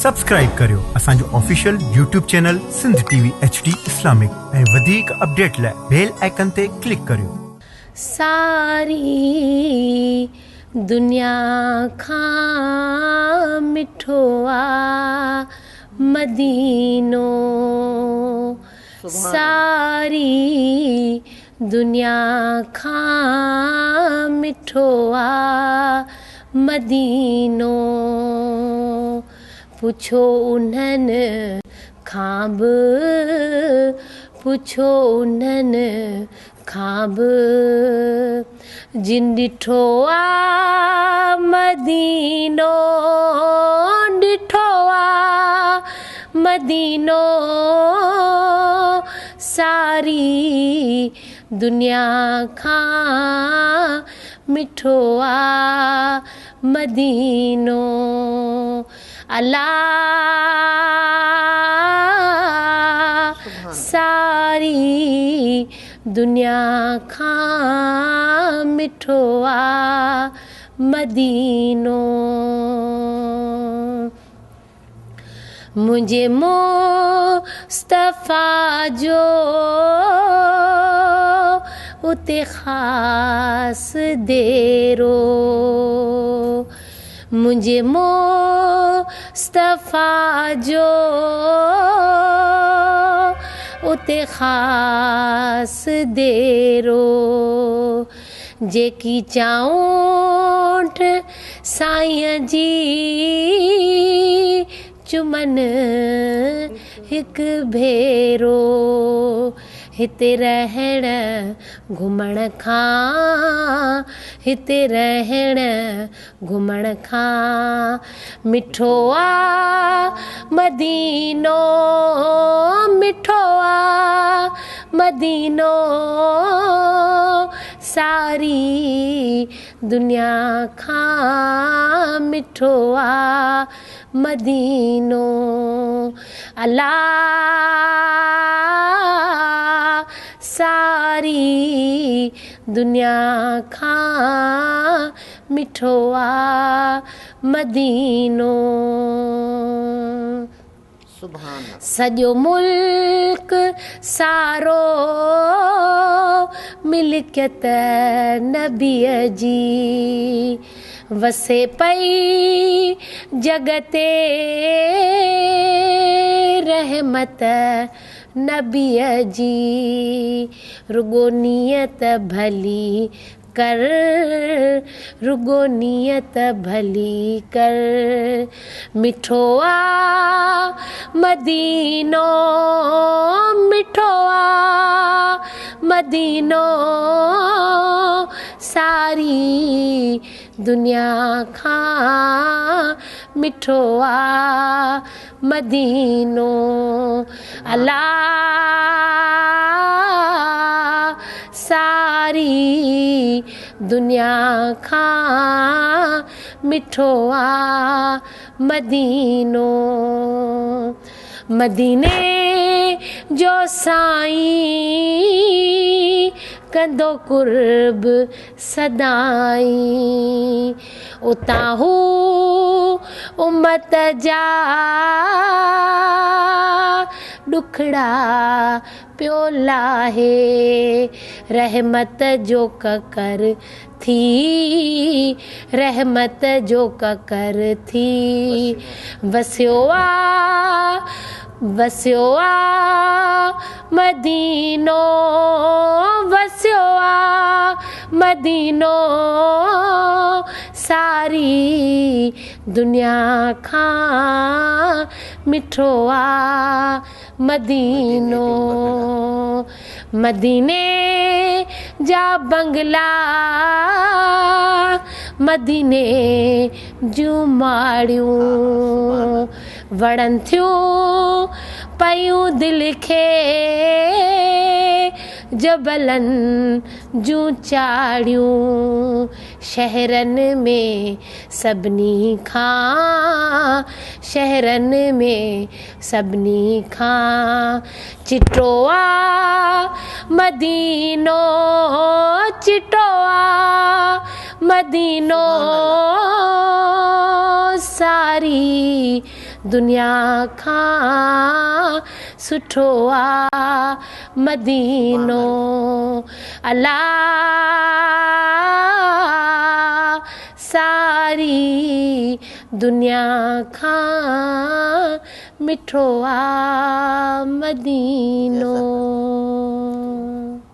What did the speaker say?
Subscribe करियो असांजो official YouTube channel Sindh TV HD Islamic ऐं वधीक अपडेट लाइ बेल आइकन ते क्लिक करियो। सारी दुनिया खां मिठो आ मदीनो, सारी दुनिया खां मिठो आ मदीनो। पुछो उन्हनि खां बि, पुछो उन्हनि खां बि जिन ॾिठो आ मदीनो, ॾिठो आ मदीनो। सारी दुनिया खां मिठो आ मदीनो। अल्लाह सारी दुनिया खां मिठो आ मदीनो। मुंहिंजे मुस्तफ़ा जो उते ख़ासि देरो, मुंहिंजे मुस्तफ़ा जो उते ख़ासि देरो। जेकी चाऊंठ साईं जी चुमन हिकु भेरो। हिते रहण घुमण खां, हिते रहण घुमण खां मिठो आ मदीनो, मिठो आ मदीनो। सारी दुनिया खां मिठो आ मदीनो। अल्लाह सारी दुनिया खां मिठो आ मदीनो। सॼो मुल्क सारो मिल्कियत नबीअ जी, वसे पई जग ते रहमत नबीअ जी। रुगो नियत भली कर, रुगो नियत भली कर। मिठो आ मदीनो, मिठो आ मदीनो। सारी दुनिया खां मिठो आ मदीनो। अल्लाह सारी दुनिया खां मिठो आ मदीनो। मदीने जो साईं कंदो कुर्ब सदाई, उतां हू उम्मत जा ॾुखड़ा पियो लाहे। रहमत जो ककर थी, रहमत जो ककर थी वसियो आ, वसियो आ मदीनो, वसियो आ मदीनो। सारी दुनिया खां मिठो आ मदीनो। मदीने जा बंगला, मदीने जूं माड़ियूं वणनि थियूं पयूं दिलि खे, जबलनि जूं चाड़ियूं। शहरनि में सभिनी खां, शहरनि में सभिनी खां चिटो आ मदीनो, चिटो आ मदीनो। सारी दुनिया खां सुठो आहे मदीनो अल्लाह सारी दुनिया खां मिठो आहे मदीनो